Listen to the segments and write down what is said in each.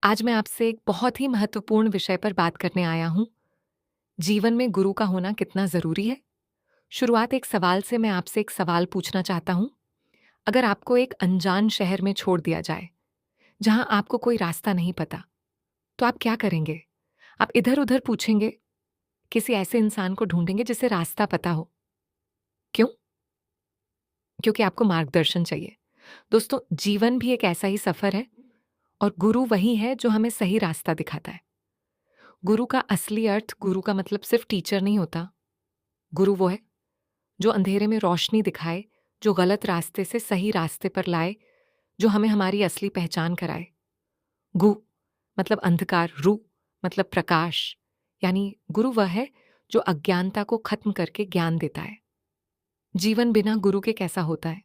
आज मैं आपसे एक बहुत ही महत्वपूर्ण विषय पर बात करने आया हूँ। जीवन में गुरु का होना कितना ज़रूरी है? शुरुआत एक सवाल से मैं आपसे एक सवाल पूछना चाहता हूँ। अगर आपको एक अनजान शहर में छोड़ दिया जाए, जहाँ आपको कोई रास्ता नहीं पता, तो आप क्या करेंगे? आप इधर-उधर पूछेंगे? किसी ऐसे इंसान को ढूँढेंगे जिसे रास्ता पता हो। क्यों? क्योंकि आपको मार्गदर्शन चाहिए। दोस्तों, जीवन भी एक ऐसा ही सफ़र है और गुरु वही है जो हमें सही रास्ता दिखाता है। गुरु का असली अर्थ गुरु का मतलब सिर्फ टीचर नहीं होता। गुरु वो है जो अंधेरे में रोशनी दिखाए, जो गलत रास्ते से सही रास्ते पर लाए, जो हमें हमारी असली पहचान कराए। गु मतलब अंधकार, रु मतलब प्रकाश। यानी गुरु वह है जो अज्ञानता को खत्म करके ज्ञान देता है। जीवन बिना गुरु के कैसा होता है?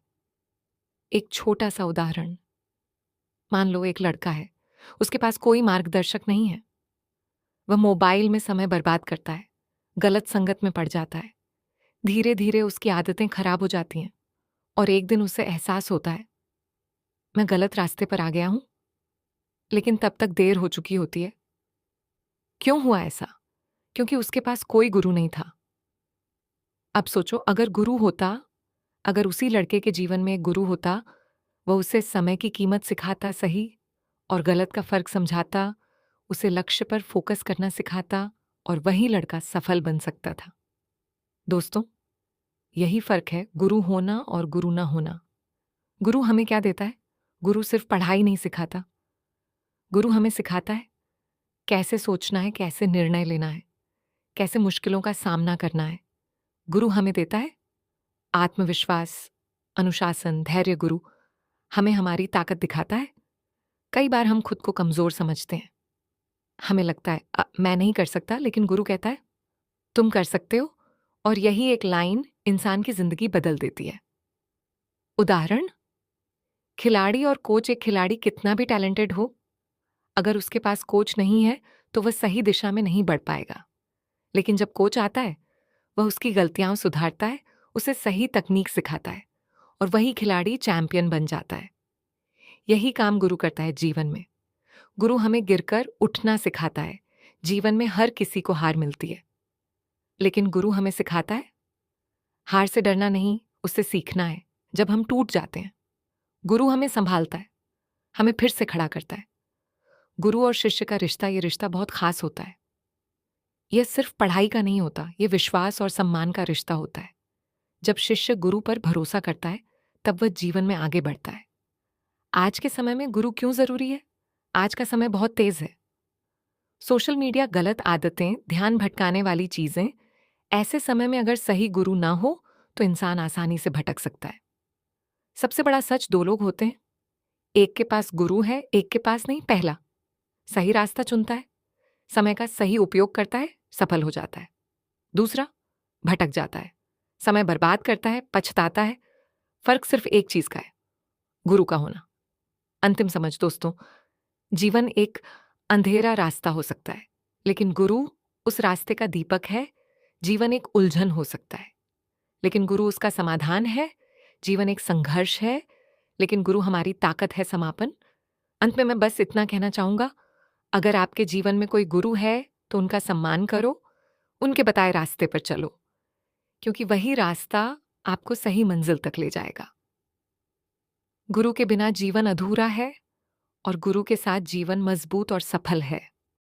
एक छोटा सा उदाहरण। मान लो एक लड़का है, उसके पास कोई मार्गदर्शक नहीं है। वह मोबाइल में समय बर्बाद करता है, गलत संगत में पड़ जाता है। धीरे धीरे उसकी आदतें खराब हो जाती हैं और एक दिन उसे एहसास होता है, मैं गलत रास्ते पर आ गया हूं। लेकिन तब तक देर हो चुकी होती है। क्यों हुआ ऐसा? क्योंकि उसके पास कोई गुरु नहीं था। अब सोचो, अगर गुरु होता, अगर उसी लड़के के जीवन में एक गुरु होता, वह उसे समय की कीमत सिखाता, सही और गलत का फर्क समझाता, उसे लक्ष्य पर फोकस करना सिखाता, और वही लड़का सफल बन सकता था। दोस्तों, यही फर्क है गुरु होना और गुरु ना होना। गुरु हमें क्या देता है? गुरु सिर्फ पढ़ाई नहीं सिखाता। गुरु हमें सिखाता है कैसे सोचना है, कैसे निर्णय लेना है, कैसे मुश्किलों का सामना करना है। गुरु हमें देता है आत्मविश्वास, अनुशासन, धैर्य। गुरु हमें हमारी ताकत दिखाता है। कई बार हम खुद को कमजोर समझते हैं। हमें लगता है मैं नहीं कर सकता, लेकिन गुरु कहता है तुम कर सकते हो। और यही एक लाइन इंसान की जिंदगी बदल देती है। उदाहरण, खिलाड़ी और कोच। एक खिलाड़ी कितना भी टैलेंटेड हो, अगर उसके पास कोच नहीं है तो वह सही दिशा में नहीं बढ़ पाएगा। लेकिन जब कोच आता है, वह उसकी गलतियां सुधारता है, उसे सही तकनीक सिखाता है, और वही खिलाड़ी चैंपियन बन जाता है। यही काम गुरु करता है जीवन में। गुरु हमें गिरकर उठना सिखाता है। जीवन में हर किसी को हार मिलती है, लेकिन गुरु हमें सिखाता है हार से डरना नहीं, उससे सीखना है। जब हम टूट जाते हैं, गुरु हमें संभालता है, हमें फिर से खड़ा करता है। गुरु और शिष्य का रिश्ता, ये रिश्ता बहुत खास होता है। यह सिर्फ पढ़ाई का नहीं होता, यह विश्वास और सम्मान का रिश्ता होता है। जब शिष्य गुरु पर भरोसा करता है, तब वह जीवन में आगे बढ़ता है। आज के समय में गुरु क्यों जरूरी है? आज का समय बहुत तेज है। सोशल मीडिया, गलत आदतें, ध्यान भटकाने वाली चीजें। ऐसे समय में अगर सही गुरु ना हो तो इंसान आसानी से भटक सकता है। सबसे बड़ा सच, दो लोग होते हैं, एक के पास गुरु है, एक के पास नहीं। पहला सही रास्ता चुनता है, समय का सही उपयोग करता है, सफल हो जाता है। दूसरा भटक जाता है, समय बर्बाद करता है, पछताता है। फर्क सिर्फ एक चीज का है, गुरु का होना। अंतिम समझ दोस्तों, जीवन एक अंधेरा रास्ता हो सकता है, लेकिन गुरु उस रास्ते का दीपक है। जीवन एक उलझन हो सकता है, लेकिन गुरु उसका समाधान है। जीवन एक संघर्ष है, लेकिन गुरु हमारी ताकत है, समापन। अंत में मैं बस इतना कहना चाहूंगा, अगर आपके जीवन में कोई गुरु है तो उनका सम्मान करो, उनके बताए रास्ते पर चलो, क्योंकि वही रास्ता आपको सही मंजिल तक ले जाएगा। गुरु के बिना जीवन अधूरा है, और गुरु के साथ जीवन मजबूत और सफल है।